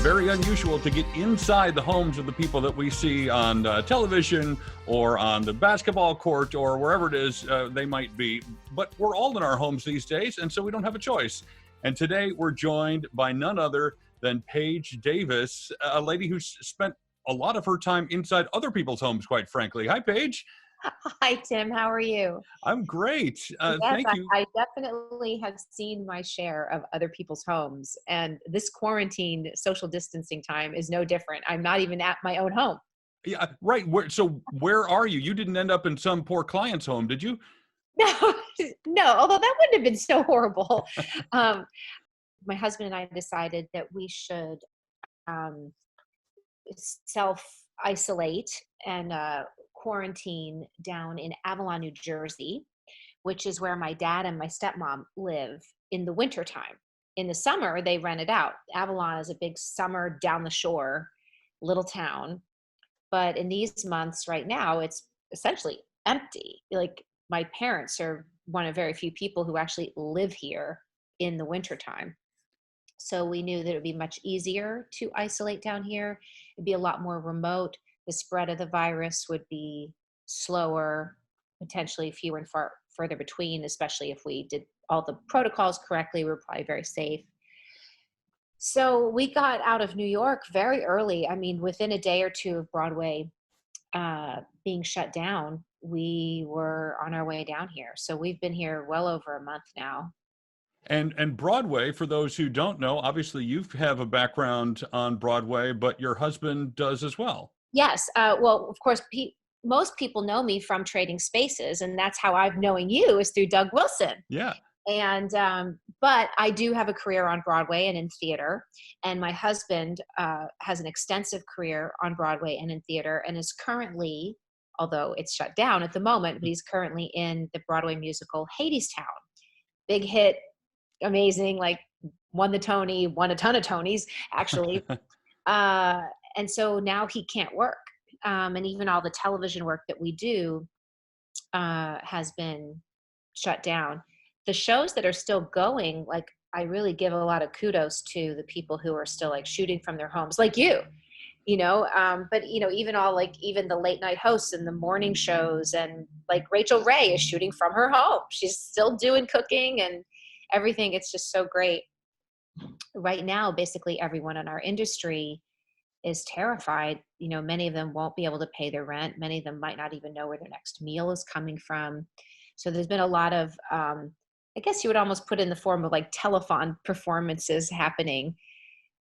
very unusual to get inside the homes of the people that we see on television or on the basketball court or wherever it is they might be. But we're all in our homes these days, and so we don't have a choice. And today we're joined by none other than Paige Davis, a lady who's spent a lot of her time inside other people's homes, quite frankly. Hi, Paige. Hi, Tim. How are you? I'm great. Yes, Thank you. I definitely have seen my share of other people's homes, and this quarantine social distancing time is no different. I'm not even at my own home. Yeah, right. Where are you? You didn't end up in some poor client's home, did you? No, no, although that wouldn't have been so horrible. Um, my husband and I decided that we should um, self-isolate and quarantine down in Avalon, New Jersey, which is where my dad and my stepmom live in the wintertime. In the summer, they rent it out. Avalon is a big summer down the shore little town. But in these months right now, it's essentially empty. Like my parents are one of very few people who actually live here in the wintertime. So we knew that it would be much easier to isolate down here. It'd be a lot more remote. The spread of the virus would be slower, potentially fewer and further between, especially if we did all the protocols correctly. We're probably very safe. So we got out of New York very early. I mean, within a day or two of Broadway being shut down, we were on our way down here. So we've been here well over a month now. And Broadway, for those who don't know, obviously you have a background on Broadway, but your husband does as well. Yes. Well, of course, most people know me from Trading Spaces, and that's how I'm knowing you is through Doug Wilson. Yeah. And but I do have a career on Broadway and in theater, and my husband has an extensive career on Broadway and in theater, and is currently, although it's shut down at the moment, but he's currently in the Broadway musical Hadestown. Big hit, amazing, like won the Tony, won a ton of Tonys actually. And so now he can't work. And even all the television work that we do has been shut down. The shows that are still going, like I really give a lot of kudos to the people who are still like shooting from their homes, like you know, but you know, even the late night hosts and the morning shows, and like Rachel Ray is shooting from her home. She's still doing cooking and everything. It's just so great. Right now, basically everyone in our industry is terrified. You know, many of them won't be able to pay their rent. Many of them might not even know where their next meal is coming from. So there's been a lot of, I guess you would almost put in the form of like telethon performances happening.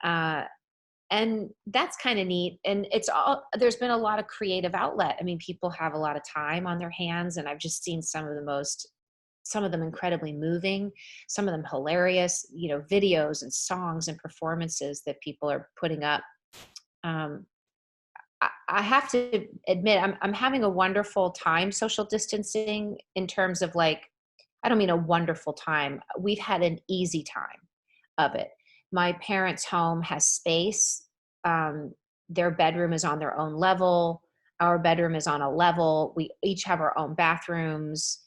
And that's kind of neat. And there's been a lot of creative outlet. I mean, people have a lot of time on their hands, and I've just seen some of them incredibly moving, some of them hilarious, you know, videos and songs and performances that people are putting up. I have to admit, I'm having a wonderful time social distancing in terms of like, I don't mean a wonderful time. We've had an easy time of it. My parents' home has space. Their bedroom is on their own level. Our bedroom is on a level. We each have our own bathrooms.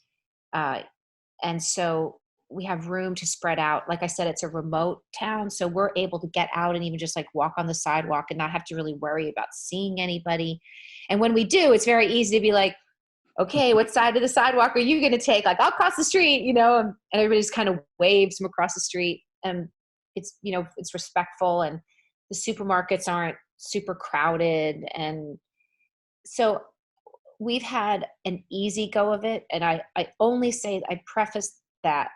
And so we have room to spread out. Like I said, it's a remote town, so we're able to get out and even just like walk on the sidewalk and not have to really worry about seeing anybody. And when we do, it's very easy to be like, okay, what side of the sidewalk are you going to take? Like, I'll cross the street, you know, and everybody just kind of waves from across the street. And it's, you know, it's respectful, and the supermarkets aren't super crowded. And so we've had an easy go of it. And I only say, I preface that,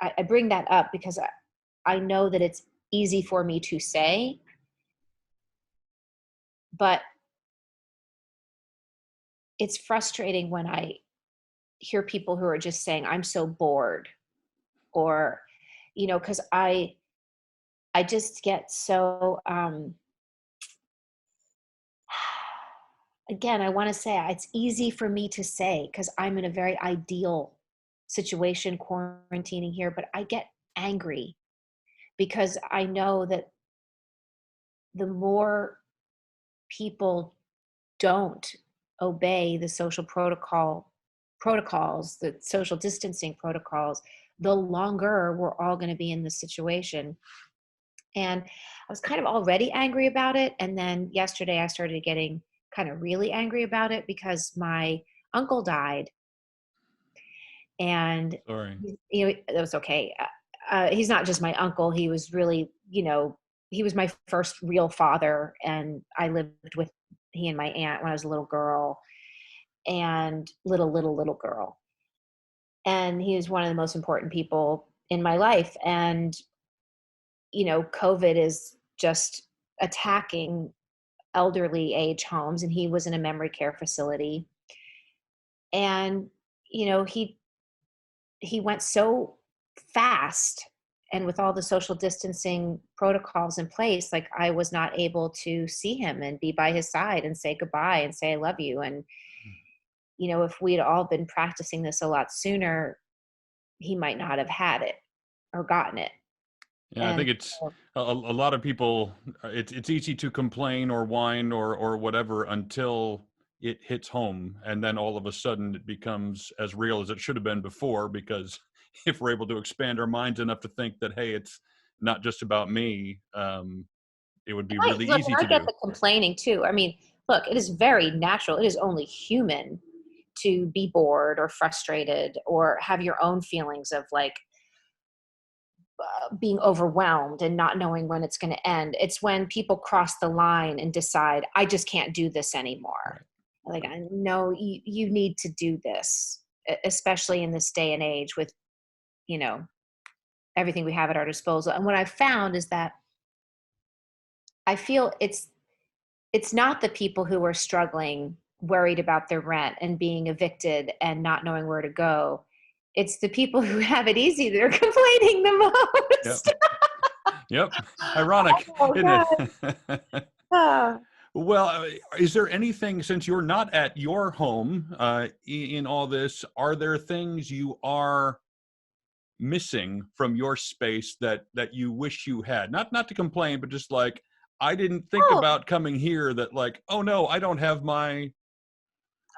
I bring that up because I know that it's easy for me to say, but it's frustrating when I hear people who are just saying, I'm so bored, or, you know, cause I just get so, again, I want to say it's easy for me to say because I'm in a very ideal situation quarantining here, but I get angry because I know that the more people don't obey the social protocols, the social distancing protocols, the longer we're all going to be in this situation. And I was kind of already angry about it. And then yesterday I started getting kind of really angry about it because my uncle died. And, Sorry. that was okay. He's not just my uncle. He was really, he was my first real father. And I lived with he and my aunt when I was a little girl, and little girl. And he was one of the most important people in my life. And, COVID is just attacking elderly age homes, and he was in a memory care facility. And, he went so fast, and with all the social distancing protocols in place, like, I was not able to see him and be by his side and say goodbye and say I love you. And if we'd all been practicing this a lot sooner, he might not have had it or gotten it. Yeah, I And think it's a lot of people. It's easy to complain or whine or whatever until it hits home, and then all of a sudden it becomes as real as it should have been before. Because if we're able to expand our minds enough to think that, hey, it's not just about me, it would be really look, easy and I to get do. the complaining too. I mean, look, it is very natural. It is only human to be bored or frustrated or have your own feelings of like being overwhelmed and not knowing when it's going to end. It's when people cross the line and decide, I just can't do this anymore. Right. Like, Right. I know you need to do this, especially in this day and age with, you know, everything we have at our disposal. And what I've found is that I feel it's not the people who are struggling, worried about their rent and being evicted and not knowing where to go. It's the people who have it easy that are complaining the Yep. most. Yep. Ironic, Oh isn't God. it? Ah. Well, is there anything, since you're not at your home in all this, are there things you are missing from your space that you wish you had? Not to complain, but just like, I didn't think Oh, about coming here, that like, oh no, I don't have my.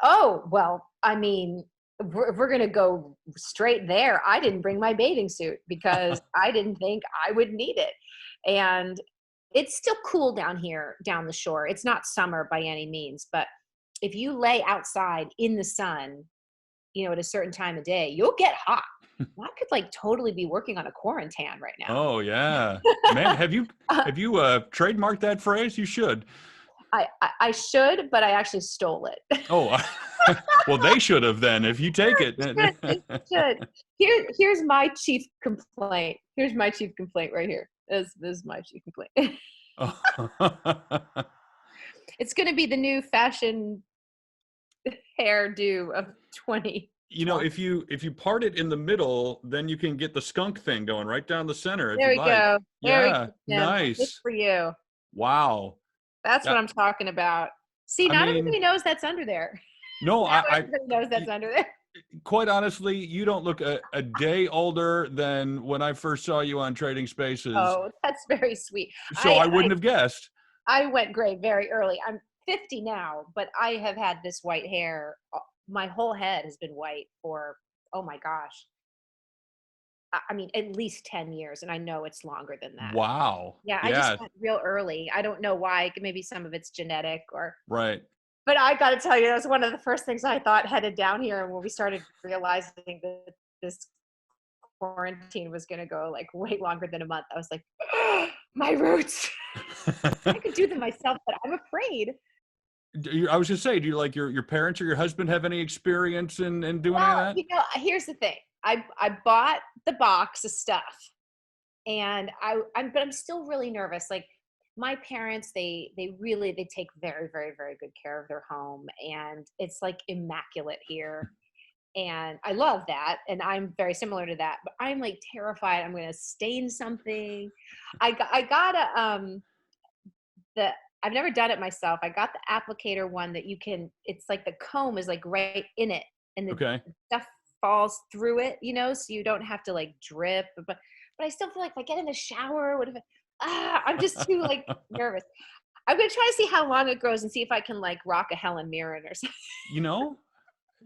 oh, well, I mean, if we're going to go straight there, I didn't bring my bathing suit because I didn't think I would need it. And it's still cool down here, down the shore. It's not summer by any means, but if you lay outside in the sun, at a certain time of day, you'll get hot. I could like totally be working on a quarantine right now. Oh yeah, man, have you trademarked that phrase? You should. I should, but I actually stole it. Oh, well, they should have then, if you take it. They should. Here's my chief complaint. Here's my chief complaint right here. This is my chief complaint. It's going to be the new fashion hairdo of 2020. If you part it in the middle, then you can get the skunk thing going right down the center if There you'd we like. go. There we Yeah, go, Tim. Good nice. for you. Wow. That's Yeah, what I'm talking about. See, I not mean, everybody knows that's under there. no, Now everybody knows that's under there. quite honestly, you don't look a day older than when I first saw you on Trading Spaces, Oh, that's very sweet. so I wouldn't have guessed. I went gray very early. I'm 50 now, but I have had this white hair. My whole head has been white for, oh my gosh. I mean, at least 10 years, and I know it's longer than that. Wow. Yeah, I just Yeah, went real early. I don't know why. Maybe some of it's genetic right. but I got to tell you, that was one of the first things I thought headed down here. And when we started realizing that this quarantine was going to go like way longer than a month, I was like, oh, my roots. I could do them myself, but I'm afraid. I was just saying, do you like your parents or your husband have any experience in doing any of Well, that? here's the thing. I bought the box of stuff, and but I'm still really nervous. Like my parents, they take very, very, very good care of their home, and it's like immaculate here. And I love that, and I'm very similar to that. But I'm like terrified I'm going to stain something. I got the I've never done it myself. I got the applicator one that you can. It's like the comb is like right in it, and the Okay. stuff falls through it. So you don't have to like drip. But I still feel like if I get in the shower, what if? I'm just too like nervous. I'm gonna try to see how long it grows and see if I can like rock a Helen Mirren or something. You know,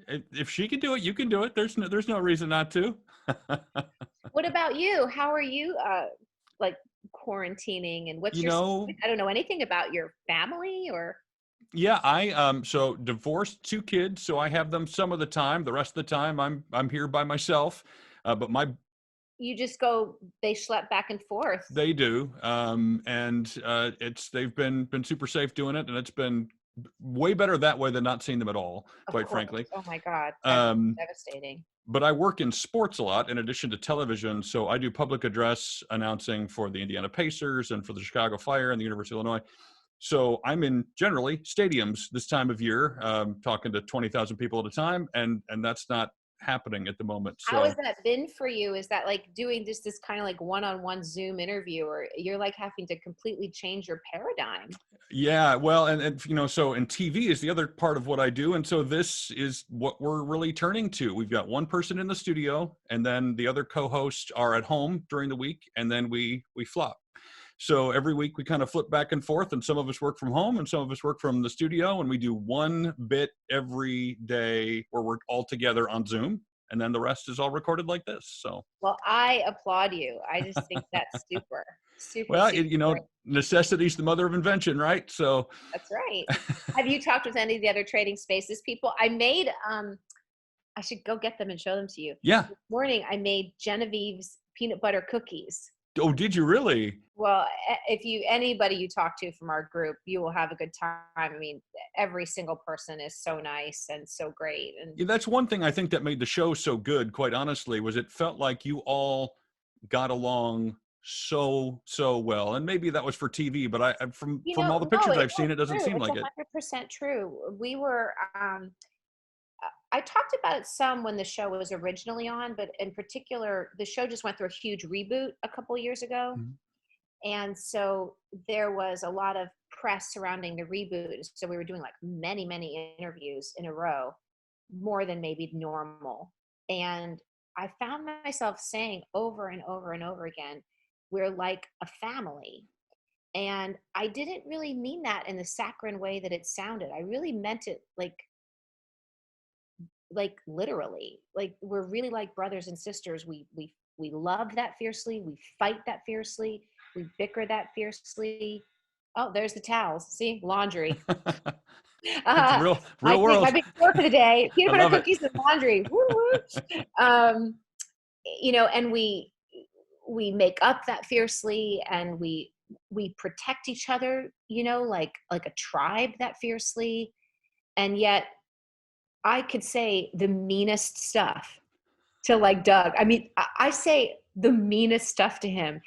if she can do it, you can do it. There's no reason not to. What about you? How are you? Like quarantining, and You what's your, know, I don't know anything about your family or yeah, I so divorced, 2 kids, so I have them some of the time. The rest of the time, I'm here by myself. But you just go, they schlep back and forth. they do, and it's they've been super safe doing it, and it's been way better that way than not seeing them at all, Of quite course. frankly. Oh my God, that's Um, devastating. but I work in sports a lot in addition to television. So I do public address announcing for the Indiana Pacers and for the Chicago Fire and the University of Illinois. So I'm in generally stadiums this time of year, talking to 20,000 people at a time, and that's not happening at the moment. How has So that been for you? Is that like doing just this kind of like one-on-one Zoom interview, or you're like having to completely change your paradigm? yeah, well, and so and TV is the other part of what I do, and so this is what we're really turning to. We've got one person in the studio, and then the other co-hosts are at home during the week, and then we flop. So every week we kind of flip back and forth, and some of us work from home and some of us work from the studio, and we do one bit every day where we're all together on Zoom, and then the rest is all recorded like this. So, Well, I applaud you. I just think that's super, super, well, super great. necessity's the mother of invention, right? So, That's right. Have you talked with any of the other Trading Spaces people? I made, I should go get them and show them to you. yeah. This morning, I made Genevieve's peanut butter cookies. Oh, did you really? Well, if you, anybody you talk to from our group, you will have a good time. I mean, every single person is so nice and so great. And Yeah, that's one thing I think that made the show so good, quite honestly, was it felt like you all got along so well. And maybe that was for TV, but from all the no, pictures it I've seen, it doesn't true. seem It's like it. 100% true. We were, I talked about it some when the show was originally on, but in particular, the show just went through a huge reboot a couple years ago. Mhm. And so there was a lot of press surrounding the reboot. So we were doing like many, many interviews in a row, more than maybe normal. And I found myself saying over and over and over again, we're like a family. And I didn't really mean that in the saccharine way that it sounded. I really meant it like literally. Like we're really like brothers and sisters. We love that fiercely. We fight that fiercely. We bicker that fiercely. Oh, there's the towels. See, laundry. It's Uh, real my world. big chore for the day: I peanut butter love it. cookies and laundry. Woo woo. Um, and we make up that fiercely, and we protect each other. Like a tribe that fiercely, and yet I could say the meanest stuff to like Doug. I mean, I say the meanest stuff to him,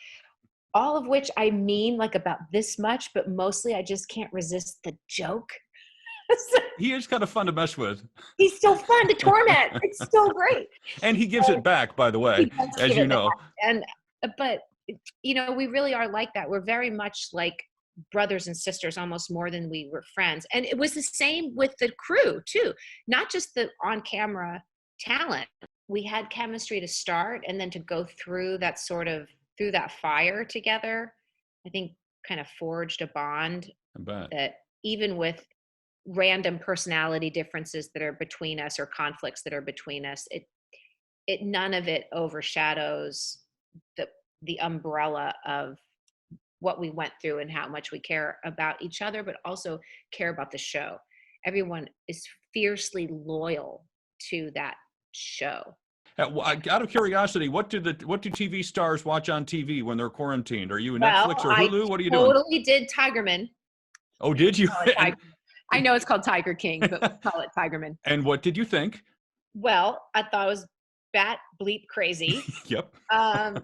all of which I mean like about this much, but mostly I just can't resist the joke. He is kind of fun to mess with. He's so fun to torment. It's so great. And he gives it back, by the way, He does as give you it back. know. And but we really are like that. We're very much like brothers and sisters, almost more than we were friends. And it was the same with the crew too, not just the on-camera talent. We had chemistry to start, and then to go through through that fire together, I think kind of forged a bond I bet. that even with random personality differences that are between us or conflicts that are between us, it none of it overshadows the the umbrella of what we went through and how much we care about each other, but also care about the show. Everyone is fiercely loyal to that show. Out of curiosity, what do TV stars watch on TV when they're quarantined? Are you a Well, Netflix or I Hulu? What are you doing? totally did Tigerman. Oh, did you? Call it And Tigerman. I know it's called Tiger King, but we call it Tigerman. and what did you think? Well, I thought it was bat bleep crazy. Yep. Um,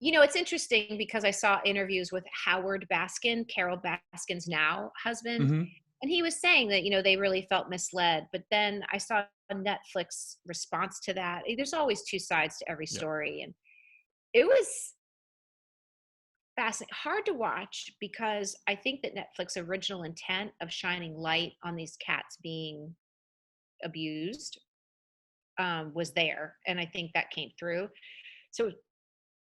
it's interesting because I saw interviews with Howard Baskin, Carol Baskin's now husband, Hmm. and he was saying that, they really felt misled. But then I saw a Netflix response to that. There's always two sides to every Yep. story. And it was fascinating, hard to watch, because I think that Netflix original intent of shining light on these cats being abused was there. And I think that came through. So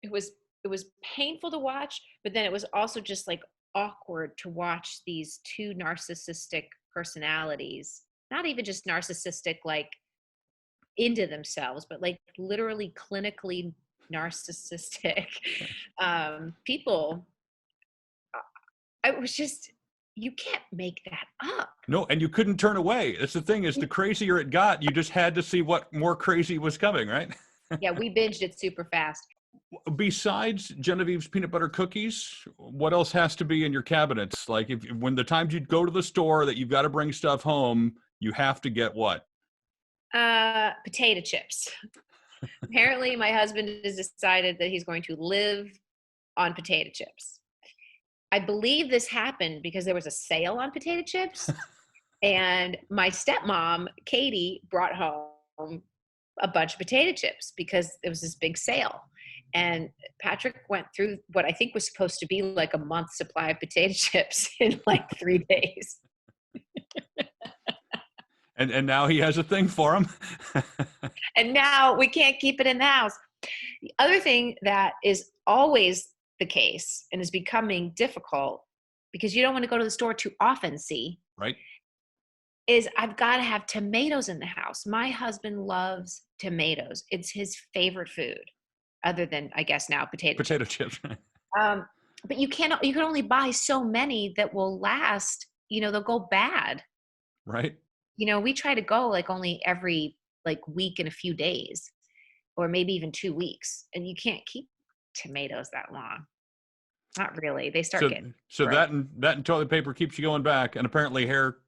it was it was painful to watch, but then it was also just like awkward to watch these two narcissistic personalities, not even just narcissistic like into themselves, but like literally clinically narcissistic people. I was just, you can't make that up. No, and you couldn't turn away. That's the thing, is the crazier it got, you just had to see what more crazy was coming, right? Yeah, we binged it super fast. Besides Genevieve's peanut butter cookies, what else has to be in your cabinets? Like, if when the times you'd go to the store that you've got to bring stuff home, you have to get what? Potato chips. Apparently, my husband has decided that he's going to live on potato chips. I believe this happened because there was a sale on potato chips, and my stepmom, Katie, brought home a bunch of potato chips because it was this big sale. And Patrick went through what I think was supposed to be like a month's supply of potato chips in like 3 days. And now he has a thing for them. And now we can't keep it in the house. The other thing that is always the case and is becoming difficult because you don't want to go to the store too often, Right. is I've got to have tomatoes in the house. My husband loves tomatoes. It's his favorite food, other than, I guess, now Potato chips. But you can only buy so many that will last, they'll go bad. Right. We try to go like only every like week and a few days, or maybe even 2 weeks. And you can't keep tomatoes that long. Not really. They start getting so gross. that and toilet paper keeps you going back, and apparently hair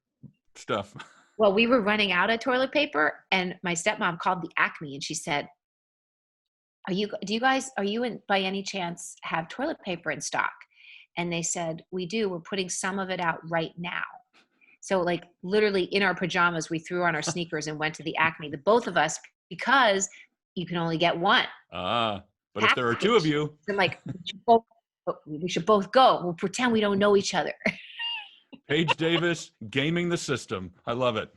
stuff. Well, we were running out of toilet paper, and my stepmom called the Acme and she said, are you by any chance have toilet paper in stock? And they said, we do. We're putting some of it out right now. So like literally in our pajamas, we threw on our sneakers and went to the Acme, the both of us, because you can only get one. But if there are two of you, I'm like, we should both go. We'll pretend we don't know each other. Paige Davis, gaming the system. I love it.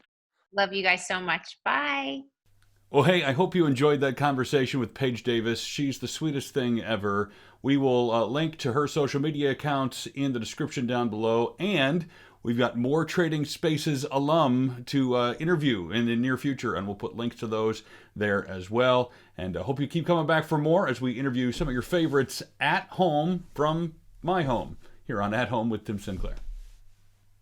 Love you guys so much. Bye. Well, hey, I hope you enjoyed that conversation with Paige Davis. She's the sweetest thing ever. We will link to her social media accounts in the description down below. And we've got more Trading Spaces alum to interview in the near future, and we'll put links to those there as well. And I hope you keep coming back for more as we interview some of your favorites at home from my home here on At Home with Tim Sinclair.